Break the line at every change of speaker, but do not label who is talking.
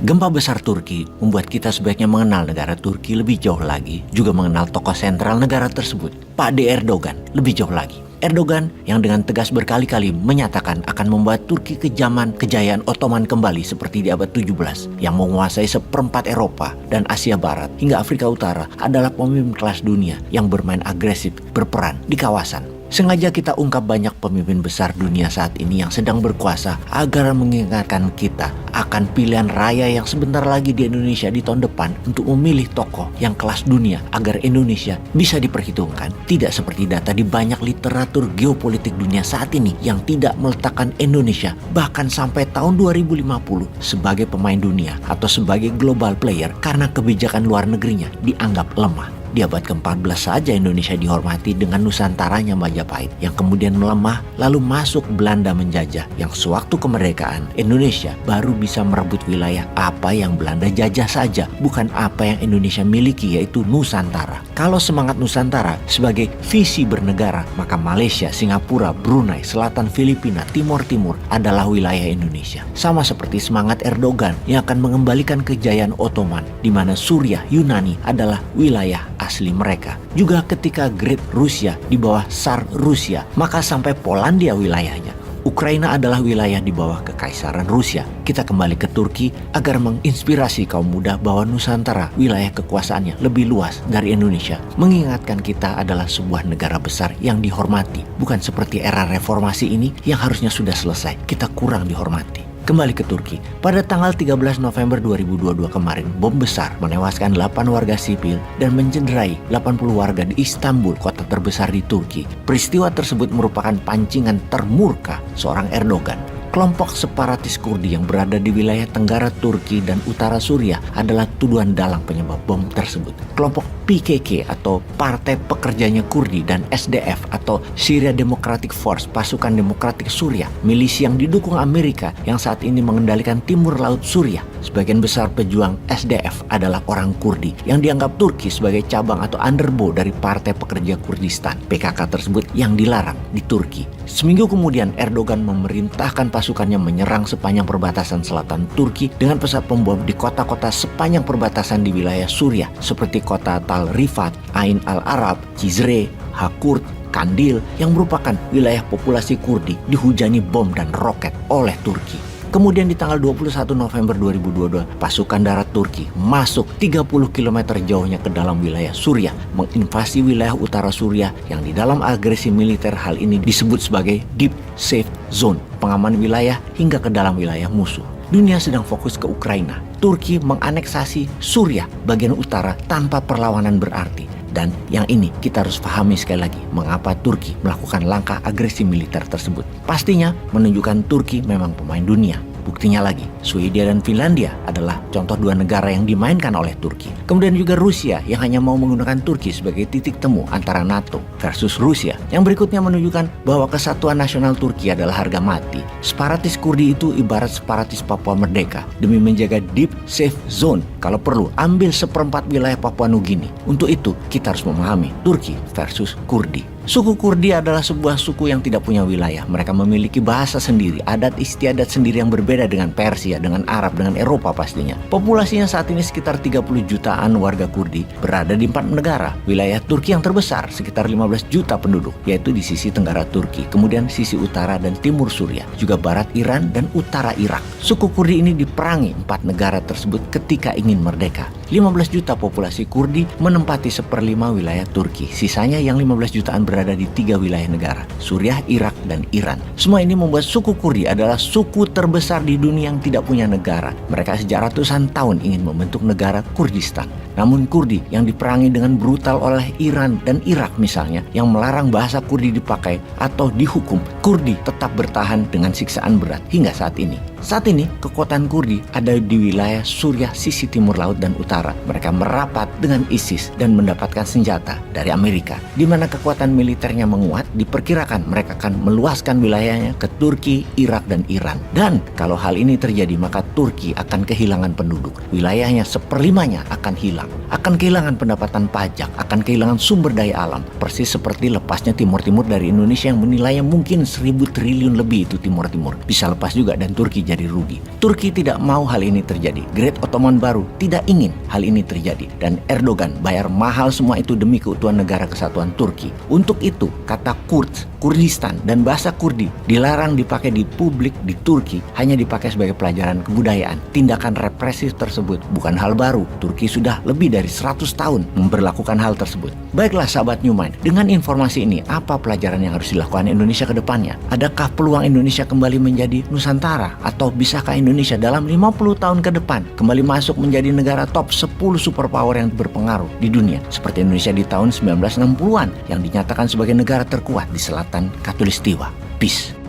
Gempa besar Turki membuat kita sebaiknya mengenal negara Turki lebih jauh lagi, juga mengenal tokoh sentral negara tersebut, Pak D. Erdogan, lebih jauh lagi. Erdogan yang dengan tegas berkali-kali menyatakan akan membuat Turki ke zaman kejayaan Ottoman kembali seperti di abad 17 yang menguasai seperempat Eropa dan Asia Barat hingga Afrika Utara adalah pemimpin kelas dunia yang bermain agresif berperan di kawasan. Sengaja kita ungkap banyak pemimpin besar dunia saat ini yang sedang berkuasa agar mengingatkan kita akan pilihan raya yang sebentar lagi di Indonesia di tahun depan untuk memilih tokoh yang kelas dunia agar Indonesia bisa diperhitungkan. Tidak seperti data di banyak literatur geopolitik dunia saat ini yang tidak meletakkan Indonesia bahkan sampai tahun 2050 sebagai pemain dunia atau sebagai global player karena kebijakan luar negerinya dianggap lemah. Di abad ke-14 saja Indonesia dihormati dengan Nusantaranya Majapahit yang kemudian melemah lalu masuk Belanda menjajah yang sewaktu kemerdekaan Indonesia baru bisa merebut wilayah apa yang Belanda jajah saja, bukan apa yang Indonesia miliki yaitu Nusantara. Kalau semangat Nusantara sebagai visi bernegara, maka Malaysia, Singapura, Brunei, Selatan Filipina, Timur adalah wilayah Indonesia. Sama seperti semangat Erdogan yang akan mengembalikan kejayaan Ottoman di mana Suriah, Yunani adalah wilayah asli mereka. Juga ketika Great Rusia di bawah Tsar Rusia, maka sampai Polandia wilayahnya. Ukraina adalah wilayah di bawah Kekaisaran Rusia. Kita kembali ke Turki agar menginspirasi kaum muda bahwa Nusantara wilayah kekuasaannya lebih luas dari Indonesia. Mengingatkan kita adalah sebuah negara besar yang dihormati. Bukan seperti era reformasi ini yang harusnya sudah selesai. Kita kurang dihormati. Kembali ke Turki, pada tanggal 13 November 2022 kemarin, bom besar menewaskan 8 warga sipil dan mencederai 80 warga di Istanbul, kota terbesar di Turki. Peristiwa tersebut merupakan pancingan termurka seorang Erdogan. Kelompok separatis Kurdi yang berada di wilayah tenggara Turki dan utara Suriah adalah tuduhan dalang penyebab bom tersebut. Kelompok PKK atau Partai Pekerjanya Kurdi dan SDF atau Syria Democratic Force, pasukan demokratik Suriah, milisi yang didukung Amerika yang saat ini mengendalikan timur laut Suriah. Sebagian besar pejuang SDF adalah orang Kurdi yang dianggap Turki sebagai cabang atau underbow dari Partai Pekerja Kurdistan. PKK tersebut yang dilarang di Turki. Seminggu kemudian Erdogan memerintahkan pasukannya menyerang sepanjang perbatasan selatan Turki dengan pesawat pembom di kota-kota sepanjang perbatasan di wilayah Suriah seperti kota Tal Rifat, Ain al-Arab, Cizre, Hakurt, Kandil yang merupakan wilayah populasi Kurdi dihujani bom dan roket oleh Turki. Kemudian di tanggal 21 November 2022, pasukan darat Turki masuk 30 km jauhnya ke dalam wilayah Suriah, menginvasi wilayah utara Suriah yang di dalam agresi militer hal ini disebut sebagai Deep Safe Zone, pengaman wilayah hingga ke dalam wilayah musuh. Dunia sedang fokus ke Ukraina. Turki menganeksasi Suriah bagian utara tanpa perlawanan berarti. Dan yang ini kita harus pahami sekali lagi mengapa Turki melakukan langkah agresi militer tersebut. Pastinya menunjukkan Turki memang pemain dunia. Buktinya lagi, Swedia dan Finlandia adalah contoh dua negara yang dimainkan oleh Turki. Kemudian juga Rusia yang hanya mau menggunakan Turki sebagai titik temu antara NATO versus Rusia. Yang berikutnya menunjukkan bahwa kesatuan nasional Turki adalah harga mati. Separatis Kurdi itu ibarat separatis Papua Merdeka. Demi menjaga deep safe zone, kalau perlu ambil seperempat wilayah Papua Nugini. Untuk itu kita harus memahami Turki versus Kurdi. Suku Kurdi adalah sebuah suku yang tidak punya wilayah. Mereka memiliki bahasa sendiri, adat istiadat sendiri yang berbeda dengan Persia, dengan Arab, dengan Eropa pastinya. Populasinya saat ini sekitar 30 jutaan warga Kurdi berada di 4 negara. Wilayah Turki yang terbesar sekitar 15 juta penduduk, yaitu di sisi tenggara Turki, kemudian sisi utara dan timur Suriah, juga barat Iran dan utara Irak. Suku Kurdi ini diperangi 4 negara tersebut ketika ingin merdeka. 15 juta populasi Kurdi menempati 1/5 wilayah Turki. Sisanya yang 15 jutaan berada di 3 wilayah negara, Suriah, Irak, dan Iran. Semua ini membuat suku Kurdi adalah suku terbesar di dunia yang tidak punya negara. Mereka sejak ratusan tahun ingin membentuk negara Kurdistan. Namun Kurdi yang diperangi dengan brutal oleh Iran dan Irak misalnya, yang melarang bahasa Kurdi dipakai atau dihukum, Kurdi tetap bertahan dengan siksaan berat hingga saat ini. Saat ini kekuatan Kurdi ada di wilayah Suriah sisi timur laut dan utara. Mereka merapat dengan ISIS dan mendapatkan senjata dari Amerika. Di mana kekuatan militernya menguat, diperkirakan mereka akan meluaskan wilayahnya ke Turki, Irak, dan Iran. Dan kalau hal ini terjadi, maka Turki akan kehilangan penduduk. Wilayahnya 1/5 akan hilang. akan kehilangan pendapatan pajak, akan kehilangan sumber daya alam. Persis seperti lepasnya Timur Timur dari Indonesia yang menilainya mungkin 1.000 triliun lebih itu Timur Timur. Bisa lepas juga dan Turki jadi rugi. Turki tidak mau hal ini terjadi. Great Ottoman baru tidak ingin hal ini terjadi. Dan Erdogan bayar mahal semua itu demi keutuhan negara kesatuan Turki. Untuk itu, kata Kurds, Kurdistan, dan bahasa Kurdi dilarang dipakai di publik di Turki, hanya dipakai sebagai pelajaran kebudayaan. Tindakan represif tersebut bukan hal baru. Turki sudah lebih dari 100 tahun memberlakukan hal tersebut. Baiklah sahabat New Mind, dengan informasi ini, apa pelajaran yang harus dilakukan Indonesia ke depannya? Adakah peluang Indonesia kembali menjadi Nusantara? Atau bisakah Indonesia dalam 50 tahun ke depan kembali masuk menjadi negara top 10 superpower yang berpengaruh di dunia? Seperti Indonesia di tahun 1960-an yang dinyatakan sebagai negara terkuat di selatan Khatulistiwa. Peace.